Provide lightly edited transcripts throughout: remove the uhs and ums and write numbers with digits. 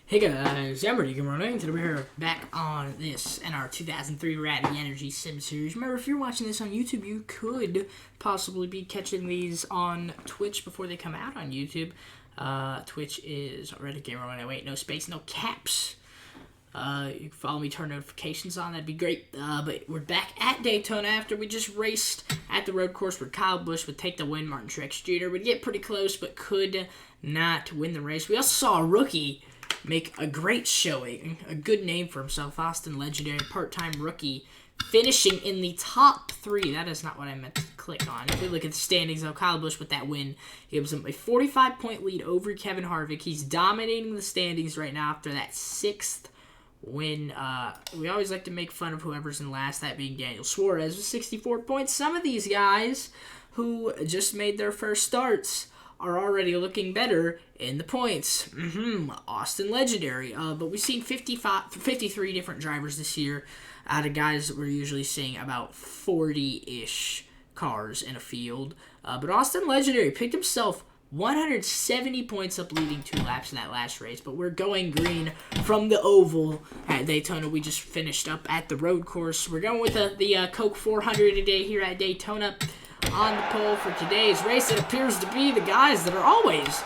Hey guys, I'm Rowdy. Today we're here back on this NR2003 Rowdy Energy Sim Series. Remember, if you're watching this on YouTube, you could possibly be catching these on Twitch before they come out on YouTube. Twitch is Rowdy Gamer 108, no space, no caps. You can follow me, turn notifications on, that'd be great. But we're back at Daytona after we just raced at the road course where Kyle Busch would take the win. Martin Truex Jr. would get pretty close, but could not win the race. We also saw a rookie make a great showing, a good name for himself, Austin Legendary, part-time rookie, finishing in the top 3. That is not what I meant to click on. If we look at the standings, though, Kyle Busch with that win gives him a 45-point lead over Kevin Harvick. He's dominating the standings right now after that 6th win. We always like to make fun of whoever's in last, that being Daniel Suarez with 64 points. Some of these guys who just made their first starts are already looking better in the points. Austin Legendary. But we've seen 53 different drivers this year out of guys that we're usually seeing about 40-ish cars in a field. But Austin Legendary picked himself 170 points up, leading 2 laps in that last race. But we're going green from the oval at Daytona. We just finished up at the road course. We're going with the Coke 400 today here at Daytona. On the pole for today's race, it appears to be the guys that are always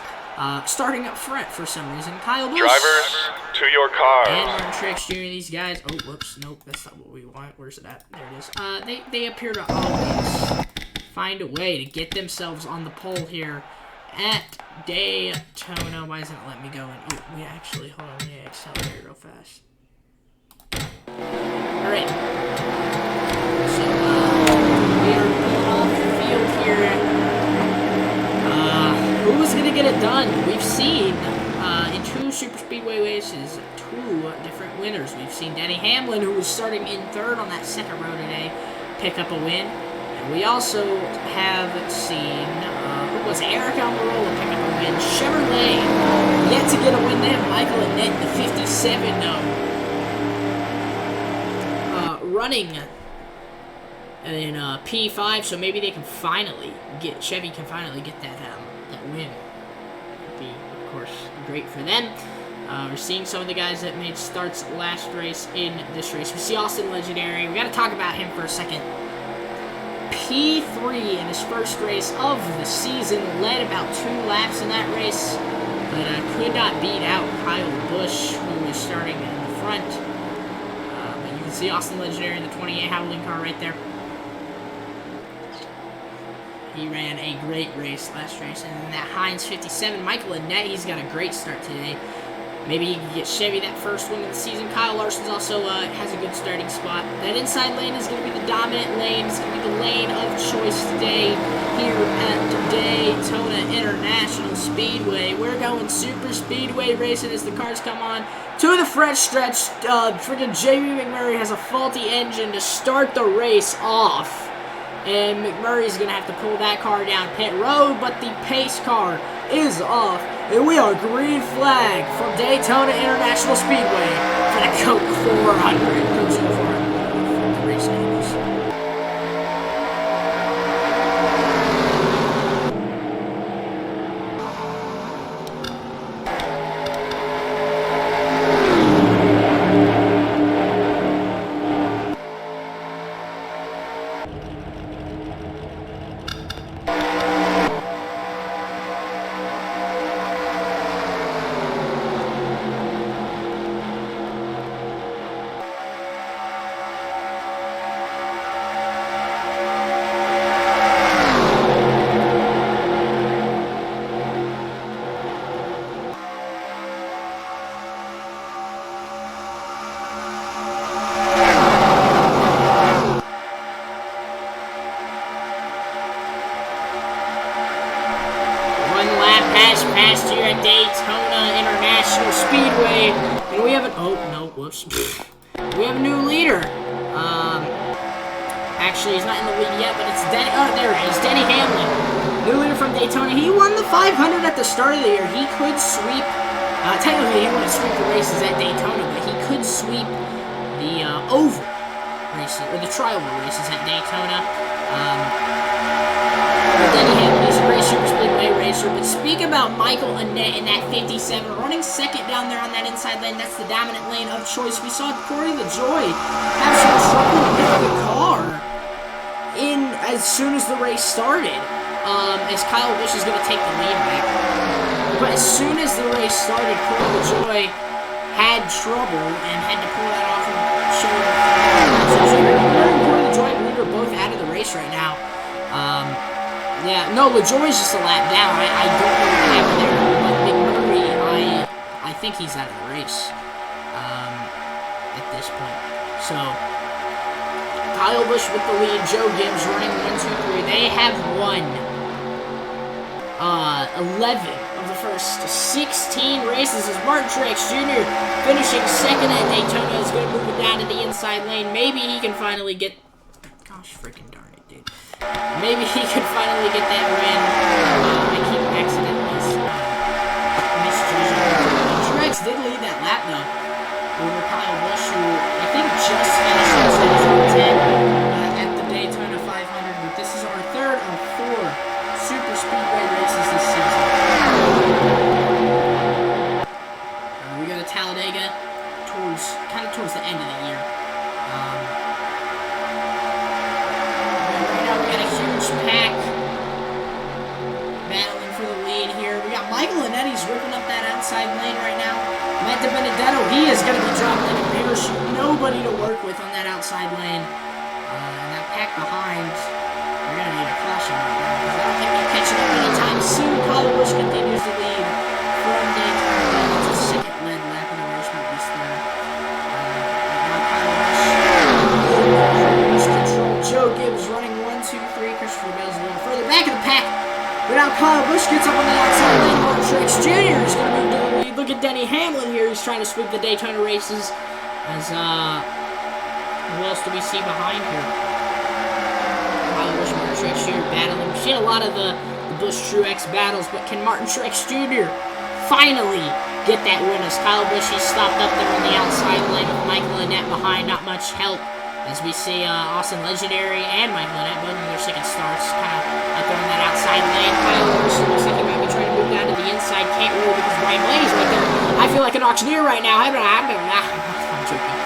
starting up front for some reason. Kyle Busch. Drivers, to your cars. And Martin Truex Jr. These guys. Oh, whoops. Nope, that's not what we want. Where's it at? There it is. They appear to always find a way to get themselves on the pole here at Daytona. Why isn't it letting me go in? Oh, we actually, hold on. Let me accelerate real fast. All right. So, we are pulling off the field here. Who's going to get it done? We've seen in 2 super speedway races, 2 different winners. We've seen Denny Hamlin, who was starting in 3rd on that second row today, pick up a win. And we also have seen, who was Eric Almirola pick up a win. Chevrolet yet to get a win there. Michael Annett, the 57, running in P5, so maybe they can finally get, Chevy can finally get that win. That'd be, of course, great for them. We're seeing some of the guys that made starts last race in this race. We see Austin Legendary. We got to talk about him for a second. P3 in his first race of the season, led about 2 laps in that race, but could not beat out Kyle Busch, who was starting in the front. But you can see Austin Legendary in the 28 Howling car right there. He ran a great race last race. And then that Heinz 57, Michael Annett, he's got a great start today. Maybe he can get Chevy that first win of the season. Kyle Larson's also has a good starting spot. That inside lane is going to be the dominant lane. It's going to be the lane of choice today here at Daytona International Speedway. We're going super speedway racing as the cars come on to the French stretch. Freaking Jamie McMurray has a faulty engine to start the race off. And McMurray's going to have to pull that car down pit road, but the pace car is off. And we are green flag from Daytona International Speedway for the Coke 400. Coke 400 the race names. Past here at Daytona International Speedway, and we have we have a new leader. Actually, he's not in the lead yet, but it's Denny. Oh, there he is, Denny Hamlin, new leader from Daytona. He won the 500 at the start of the year. He could sweep. Technically, he wouldn't sweep the races at Daytona, but he could sweep the oval races or the tri-oval races at Daytona. Denny Hamlin is a great super speedway away racer. But speak about Michael Annett in that 57, running second down there on that inside lane. That's the dominant lane of choice. We saw Corey LaJoy have some trouble with the car as soon as the race started. As Kyle Busch is going to take the lead back. But as soon as the race started, Corey LaJoy had trouble and had to pull that off and show it. Corey LaJoy and Reed are both out of the race right now. Yeah, no, LaJoy's just a lap down. I don't know what happened there. But McMurray, I think he's out of the race at this point. So, Kyle Busch with the lead. Joe Gibbs running 1, 2, 3. They have won 11 of the first 16 races as Martin Truex Jr. finishing second at Daytona is going to move it down to the inside lane. Maybe he can finally get... Gosh, freaking darn it, dude. Maybe he can finally get that win. I keep accidentally misjudging. Truex did lead that lap, though, over Kyle Busch, who I think just finished in 10 at the Daytona 500. But this is our third of 4 super speedway races this season. We go to Talladega kind of towards the end of the year. Right now we got a huge pack battling for the lead here. We got Michael Annetti's ripping up that outside lane right now. Matt DiBenedetto, he is going to be dropped like a parachute. Nobody to work with on that outside lane. And that pack behind, we're going to need a caution right now, because I don't think they're catching up anytime soon. Kyle Busch continues to lead from Daytona. It's a second lead lap in the race, not this third. Control. Joe Gibbs running 1, 2, 3. Christopher Bell's a little further back in the pack. But now Kyle Busch gets up on the outside lane. Martin Truex Jr. is going to move to the lead. Look at Denny Hamlin here. He's trying to sweep the Daytona races. As, who else do we see behind here? Kyle Busch, Martin Truex Jr. battling. We've seen a lot of the Busch-Truex battles, but can Martin Truex Jr. finally get that win? As Kyle Busch, he's stopped up there on the outside lane with Michael Annett behind. Not much help. As we see Austin Legendary and Michael Annett, both of their second starts, kind of out there on that outside lane. Kyle Busch looks like he might be trying to move down to the inside. Can't really because Brian Blaney's right there. I feel like an auctioneer right now. I'm joking.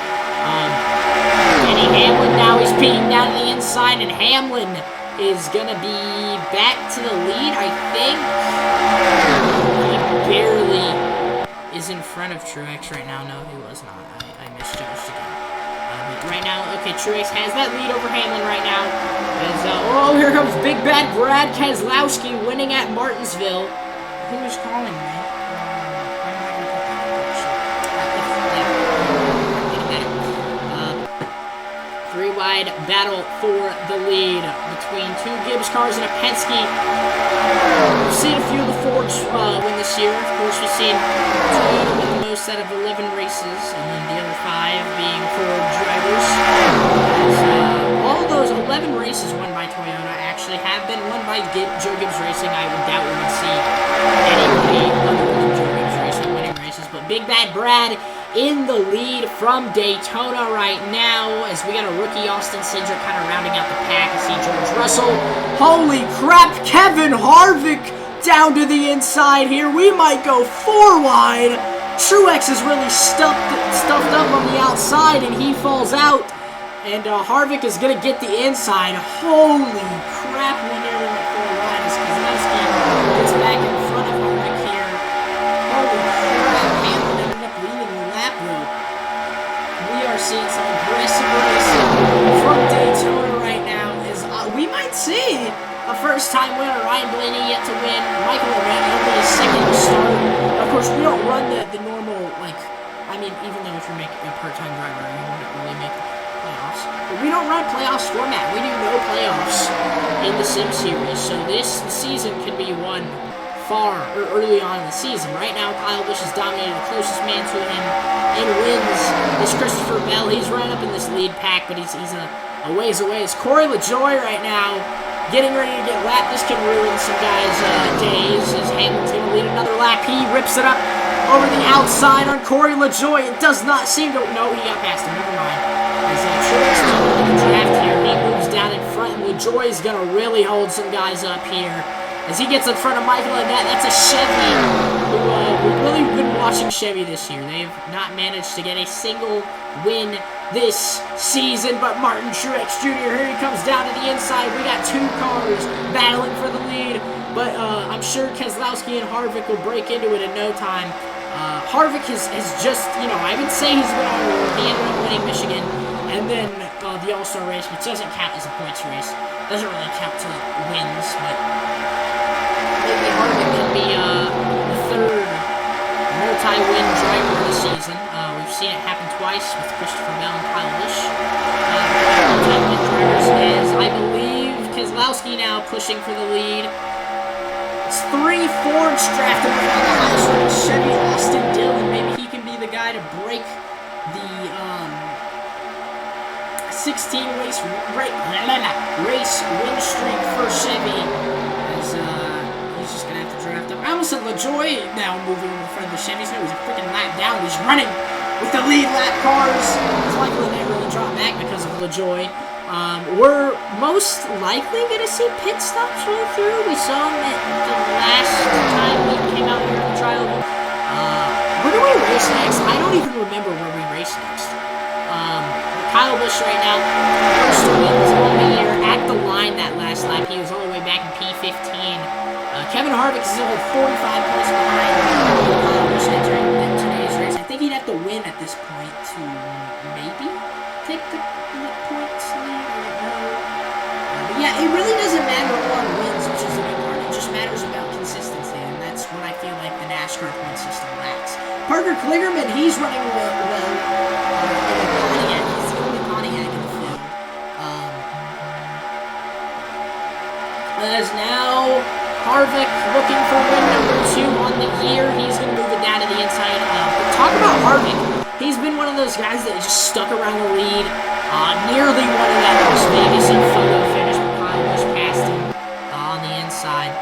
Denny Hamlin now is peeking down to the inside, and Hamlin is going to be back to the lead, I think. He barely is in front of Truex right now. No, he was not. I misjudged again. Right now, okay, Truex has that lead over Hamlin right now. As, here comes Big Bad Brad Keselowski winning at Martinsville. Who is calling me? Three-wide battle for the lead between 2 Gibbs cars and a Penske. We've seen a few of the Fords win this year. Of course, we've seen Toyota win the most out of 11 races, and then the other 5 being Ford drivers. All of those 11 races won by Toyota actually have been won by Joe Gibbs Racing. I would doubt we would see anybody other than Joe Gibbs Racing winning races. But Big Bad Brad in the lead from Daytona right now, as we got a rookie Austin Cindric kind of rounding out the pack. I see George Russell. Holy crap, Kevin Harvick down to the inside here. We might go 4 wide. Truex is really stuffed up on the outside, and he falls out. And Harvick is going to get the inside. Holy crap, we nearly went 4 wide as Keselowski gets back in front of Harvick here. Holy crap, Hamlin ended up leading the lap road. We are seeing some aggressive racing from Daytona right now. We might see a first-time winner. Ryan Blaney yet to win. Michael Annett only his second start. Of course, we don't run the normal, even though if you're making a part-time driver, you wouldn't really make playoffs. But we don't run playoffs format. We do no playoffs in the Sim Series. So this season can be won early on in the season. Right now, Kyle Busch has dominated. The closest man to him in wins is Christopher Bell. He's right up in this lead pack, but he's a ways away. It's Corey LaJoy right now, getting ready to get lapped. This can ruin some guys' days, as Hamlin's going to lead another lap. He rips it up over the outside on Corey LaJoy. It does not seem to... No, he got past him. Never mind. As Truex is going to draft here, he moves down in front, and LaJoy is going to really hold some guys up here. as he gets in front of Michael, and that's a Chevy who we've really been watching Chevy this year. They've not managed to get a single win this season, but Martin Truex Jr., here he comes down to the inside. We got two cars battling for the lead, but I'm sure Keselowski and Harvick will break into it in no time. Harvick has just, I would say he's been on a roll. He ended up winning Michigan, and then the All-Star race, which doesn't count as a points race. Doesn't really count to wins, but maybe Harvick can be the third multi-win driver of the season. We've seen it happen twice with Christopher Bell and Kyle Busch. Multi-win drivers as I believe Keselowski now pushing for the lead. It's 3 Fords drafted right on the high side. Chevy Austin Dillon. Maybe he can be the guy to break the 16 race win streak for Chevy. As he's just gonna have to draft up. I almost said LaJoy now moving in front of the Chevys. No, he's a freaking lap down. He's running with the lead lap cars. It's likely they really dropped back because of LaJoy. We're most likely going to see pit stops roll through. We saw them at the last time we came out here in the trial. Where do we race next? I don't even remember where we race next. Kyle Busch right now, first wins on the year at the line that last lap. He was all the way back in P15. Kevin Harvick is only 45 points behind Kyle Busch entering today's race. I think he'd have to win at this point to maybe take the points lead. I don't know. But yeah, it really doesn't matter on wins, which is the big part. It just matters about consistency, and that's what I feel like the NASCAR point system lacks. Parker Kligerman, he's running well in a Pontiac. He's the only Pontiac in the field. As now Harvick looking for win number 2 on the year. He's going to move it down to the inside. But talk about Harvick. He's been one of those guys that just stuck around the lead. Nearly won in that Las Vegas in photo finish, but Kyle Busch passed him on the inside.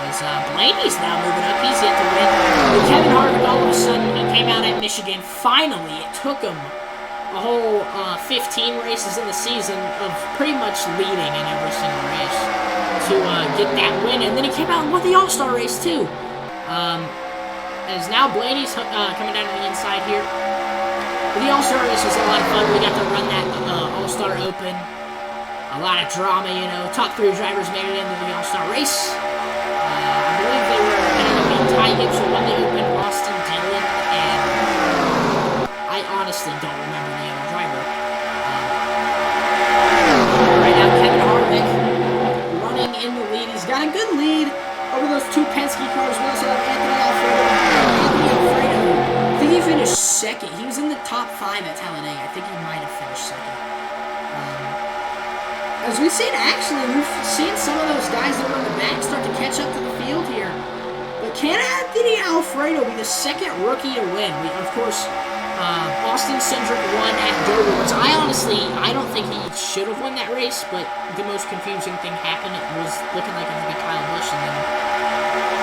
As Blaney's now moving up. He's yet to win. But Kevin Harvick, all of a sudden, he came out at Michigan. Finally, it took him a whole 15 races in the season of pretty much leading in every single race to get that win. And then he came out and won the All-Star race, too. As now Blaney's coming down to the inside here. But the All-Star race was a lot of fun. We got to run that All-Star Open. A lot of drama, Top 3 drivers made it into the All-Star race. I believe they were Ty Gibbs who won the Open, Austin Dillon, and I honestly don't remember the other driver. Right now, Kevin Harvick running in the lead. He's got a good lead over those 2 Penske cars. We also have Anthony Alfredo. I think he finished second. He was in the top 5 at Talladega. I think he might have finished second. As we've seen, actually, we've seen some of those guys that were in the back start to catch up to the field here. But can Anthony Alfredo be the second rookie to win? Of course, Austin Cindric won at Dover, which I don't think he should have won that race, but the most confusing thing happened. It was looking like it would be Kyle Busch, and then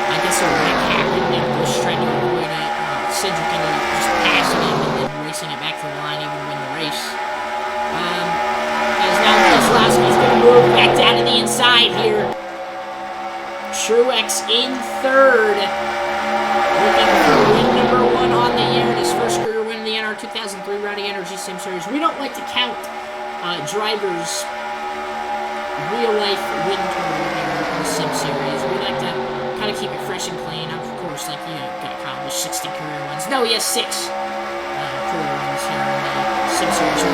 I guess a wreck happened, and Busch tried to avoid it. Cindric ended up just passing him and then racing it back to the line even to win the race. As now Keselowski's going to move back down to the inside here. Truex in third. Looking for win number 1 on the year. His first career win in the NR2003 Rowdy Energy Sim Series. We don't like to count drivers' real-life win total here in the Sim Series. We like to kind of keep it fresh and clean. Of course, got Kyle with 60 career wins. No, he has 6 career wins here in the Sim Series.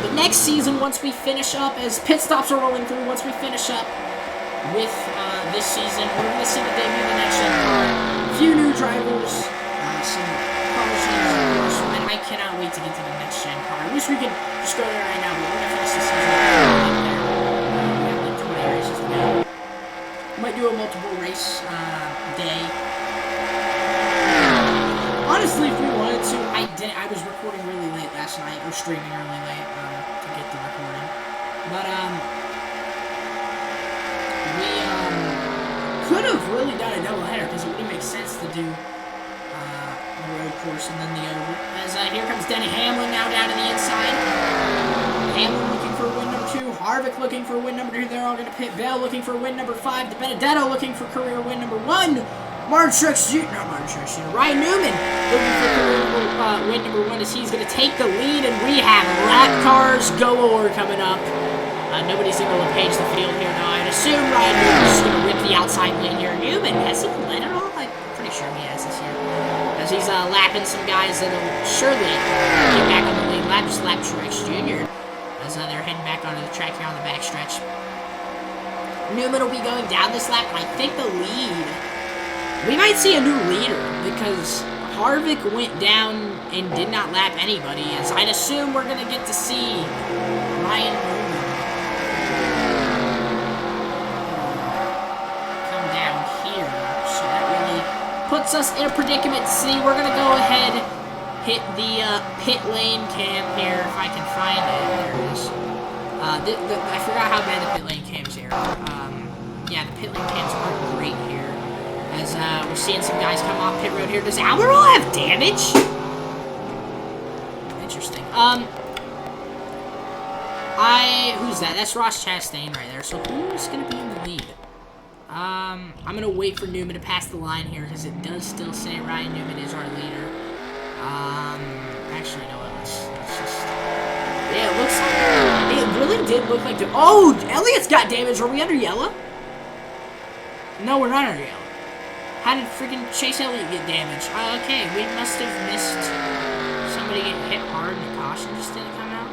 But next season, once we finish up, as pit stops are rolling through, once we finish up with this season, we're going to see the debut of the next gen car. A few new drivers, some car changes, of course, and I cannot wait to get to the next gen car. I wish we could just go there right now, but we're going to finish the season. We have like 20 races to go. Might do a multiple race day. Honestly, if we wanted to, I was recording really late last night, or streaming really late to get the recording. But we could have really done a doubleheader because it wouldn't make sense to do the road course and then the oval. As here comes Denny Hamlin now down to the inside. Hamlin looking for win number 2. Harvick looking for win number 2. They're all going to pit. Bell looking for win number 5. De Benedetto looking for career win number 1. Ryan Newman looking for career win number 1 as he's going to take the lead, and we have lap cars galore coming up. Nobody's able to page the field here now. I'd assume Ryan Newman's going to rip the outside lane here. Newman, has he led at all? I'm pretty sure he has this year. As he's lapping some guys that'll surely get back on the lead lap. Just lap Truex Jr. as they're heading back onto the track here on the backstretch. Newman will be going down this lap, and I think the lead... We might see a new leader, because Harvick went down and did not lap anybody, as I'd assume we're going to get to see Ryan Newman come down here. So that really puts us in a predicament. See, we're going to go ahead, hit the pit lane cam here, if I can find it. There it is. I forgot how bad the pit lane cam's here. Yeah, the pit lane cams aren't great here. As we're seeing some guys come off pit road here. Does Almirola have damage? Interesting. Who's that? That's Ross Chastain right there. So who's going to be in the lead? I'm going to wait for Newman to pass the line here, because it does still say Ryan Newman is our leader. Actually, no, let's just... Yeah, it looks like... It really did look like... Oh, Elliott's got damage. Are we under yellow? No, we're not under yellow. How did freaking Chase Elliott get damaged? Okay, we must have missed somebody get hit hard and the caution just didn't come out.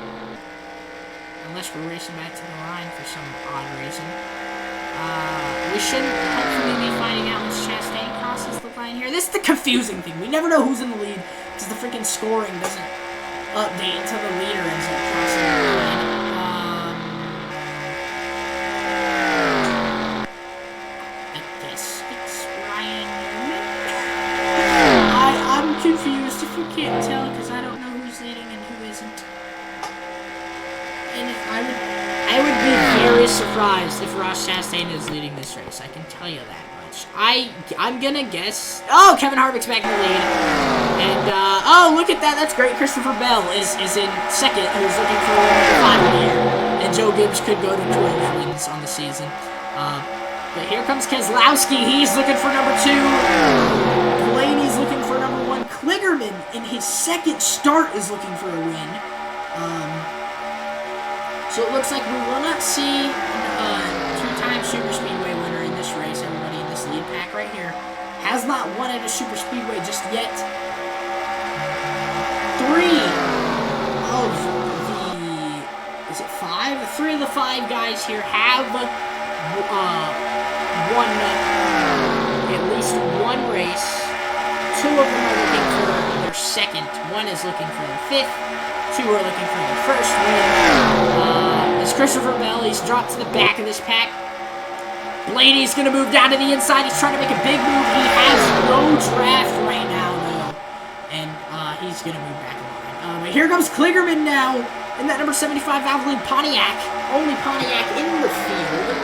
Unless we're racing back to the line for some odd reason. We shouldn't hopefully be finding out once Chastain crosses the line here. This is the confusing thing. We never know who's in the lead because the freaking scoring doesn't update until the leader ends up crossing the line. I'm confused if you can't tell, because I don't know who's leading and who isn't. And I would be very surprised if Ross Chastain is leading this race. I can tell you that much. I'm gonna guess. Oh, Kevin Harvick's back in the lead. And oh, look at that. That's great. Christopher Bell is in second, who's looking for number 5 in the year. And Joe Gibbs could go to 12 wins on the season. But here comes Keselowski. He's looking for number 2. Blaney's looking for number 1. Kligerman, in his second start, is looking for a win. So it looks like we will not see a 2-time Super Speedway winner in this race. Everybody in this lead pack right here has not won at a Super Speedway just yet. 3 of the... Is it 5? 3 of the 5 guys here have... won at least one race. 2 of them are looking for their second. 1 is looking for their 5th. 2 are looking for their first win. As Christopher Bell, he's dropped to the back of this pack. Blaney's going to move down to the inside. He's trying to make a big move. He has no draft right now, though. And he's going to move back in line. Here comes Kligerman now in that number 75 Valvoline Pontiac. Only Pontiac in the field.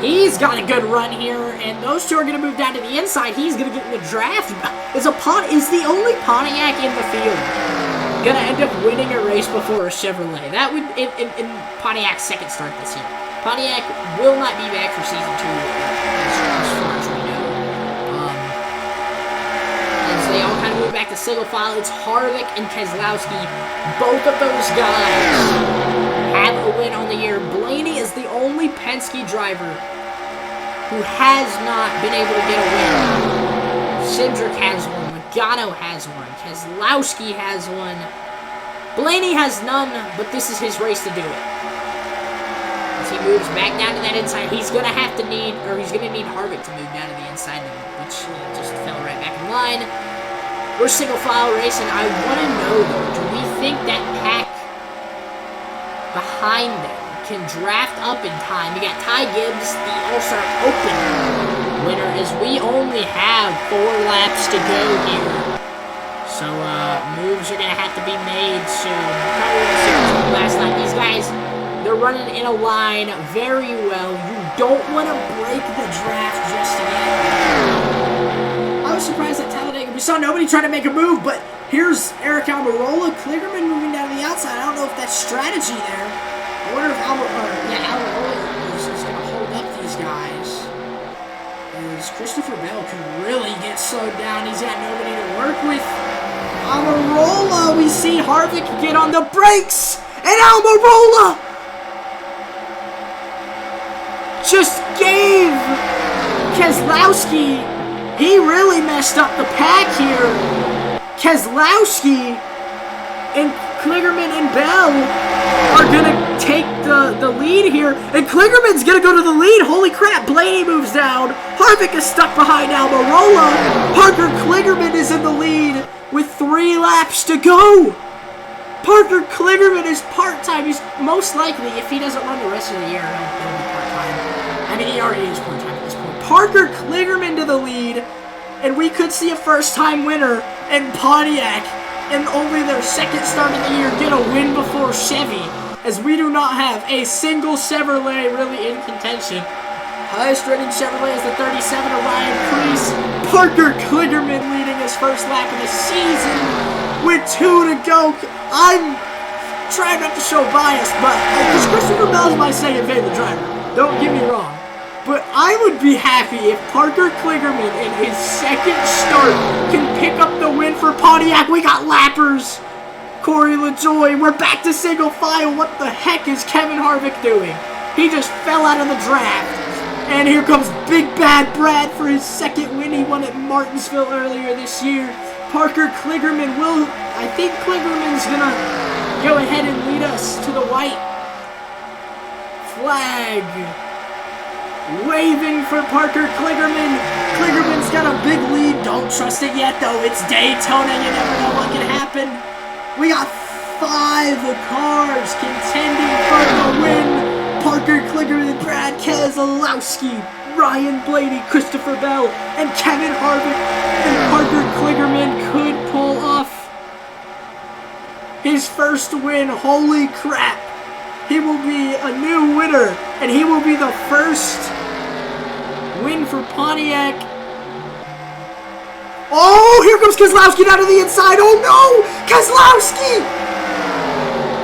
He's got a good run here, and those 2 are going to move down to the inside. He's going to get in the draft. Is the only Pontiac in the field going to end up winning a race before a Chevrolet? That would, in Pontiac's second start this year. Pontiac will not be back for season 2, as far as we know. As they all kind of move back to single file, it's Harvick and Keselowski. Both of those guys have a win on the year. Blaney is the only Penske driver who has not been able to get a win. Cindric has one. Logano has one. Keselowski has one. Blaney has none, but this is his race to do it. As he moves back down to that inside, he's going to need Harvick to move down to the inside, which just fell right back in line. We're single file racing. I want to know, though, do we think that pack behind them can draft up in time? You got Ty Gibbs, the All-Star Open winner, as we only have 4 laps to go here. So, moves are going to have to be made soon. Probably last night. These guys, they're running in a line very well. You don't want to break the draft just yet. I was surprised at Talladega. We saw nobody trying to make a move, but here's Eric Almirola. Kligerman moving down to the outside. I don't know if that's strategy there. I wonder if Almirola is going to hold up these guys. As Christopher Bell can really get slowed down. He's got nobody to work with. Almirola, we see Harvick get on the brakes. And Almirola just gave Keselowski. He really messed up the pack here. Keselowski and Kligerman and Bell are going to take the lead here. And Kligerman's going to go to the lead. Holy crap, Blaney moves down. Harvick is stuck behind Almirola. Parker Kligerman is in the lead with 3 laps to go. Parker Kligerman is part-time. He's most likely, if he doesn't run the rest of the year, he'll be part-time. I mean, he already is part-time at this point. Parker Kligerman to the lead. And we could see a first-time winner in Pontiac. And only their second start of the year get a win before Chevy, as we do not have a single Chevrolet really in contention. Highest rated Chevrolet is the 37 of Ryan Preece. Parker Kligerman leading his first lap of the season with 2 to go. I'm trying not to show bias, but because Christopher Bell's my second favorite driver, don't get me wrong. But I would be happy if Parker Kligerman in his second start can pick up the win for Pontiac. We got lappers. Corey LaJoy, we're back to single file. What the heck is Kevin Harvick doing? He just fell out of the draft. And here comes Big Bad Brad for his second win. He won at Martinsville earlier this year. Parker Kligerman will... I think Kligerman's going to go ahead and lead us to the white flag. Waving for Parker Kligerman. Kligerman's got a big lead. Don't trust it yet, though. It's Daytona. You never know what can happen. We got 5 cars contending for the win. Parker Kligerman, Brad Keselowski, Ryan Blaney, Christopher Bell, and Kevin Harvick. And Parker Kligerman could pull off his first win. Holy crap. He will be a new winner, and he will be the first win for Pontiac. Oh, here comes Keselowski down to the inside. Oh no, Keselowski!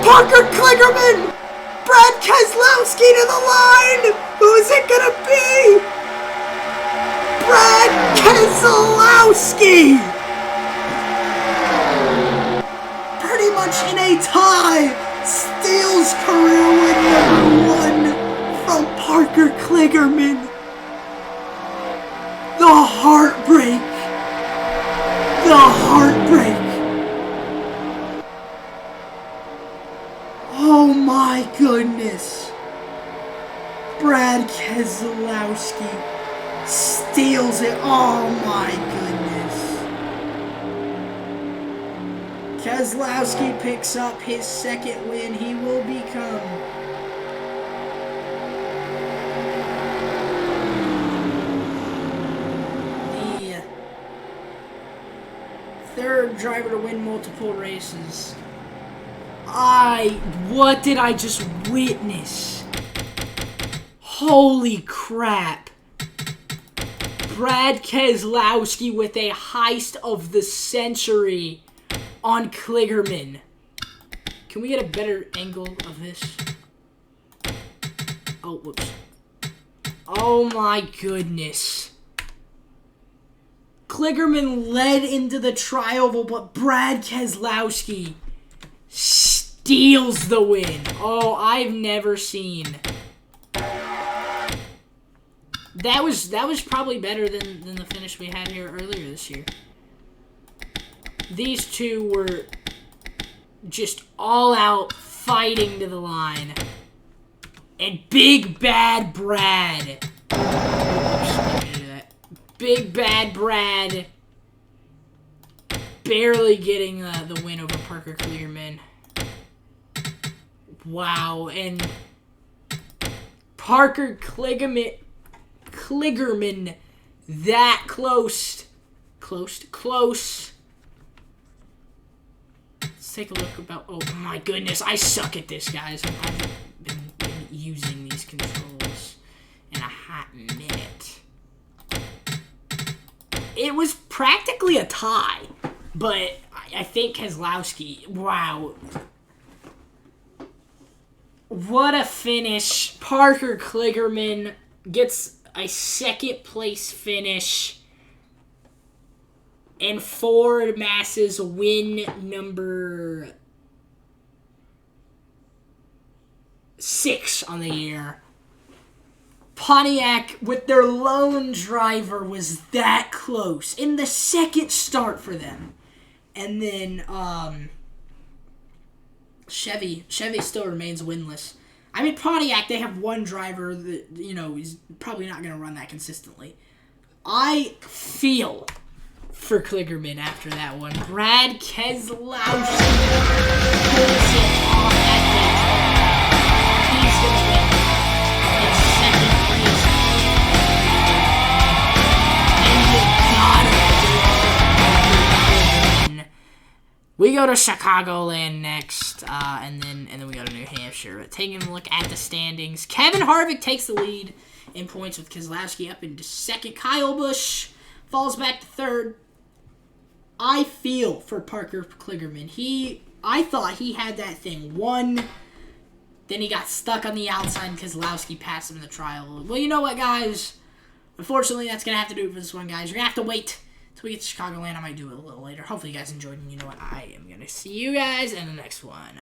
Parker Kligerman! Brad Keselowski to the line! Who is it gonna be? Brad Keselowski! Pretty much in a tie. Steals career win number 1 from Parker Kligerman. The heartbreak. The heartbreak. Oh my goodness. Brad Keselowski steals it. Oh my goodness. Keselowski picks up his second win. He will become the 3rd driver to win multiple races. What did I just witness? Holy crap. Brad Keselowski with a heist of the century on Kligerman. Can we get a better angle of this? Oh, whoops. Oh my goodness. Kligerman led into the trioval, but Brad Keselowski steals the win. Oh, I've never seen. That was probably better than the finish we had here earlier this year. These two were just all out fighting to the line. And Big Bad Brad. Big Bad Brad barely getting the win over Parker Kligerman. Wow, and Parker Kligerman that close. Let's take a look about... Oh my goodness, I suck at this, guys. I've been using these controls in a hot minute. It was practically a tie, but I think Keselowski... Wow. What a finish. Parker Kligerman gets a second place finish. And Ford Masses win number 6 on the year. Pontiac, with their lone driver, was that close in the second start for them. And then Chevy still remains winless. I mean, Pontiac, they have one driver that, is probably not going to run that consistently. I feel for Kligerman after that one. Brad Keselowski pulls it off at Daytona. He's going to win in second place. And you gotta do it. We go to Chicagoland next, and then we go to New Hampshire. But taking a look at the standings, Kevin Harvick takes the lead in points with Keselowski up into second. Kyle Busch falls back to third. I feel for Parker Kligerman. I thought he had that thing won. Then he got stuck on the outside because Keselowski passed him in the trial. Well, you know what, guys? Unfortunately, that's going to have to do it for this one, guys. You're going to have to wait till we get to Chicagoland. I might do it a little later. Hopefully, you guys enjoyed. And you know what? I am going to see you guys in the next one.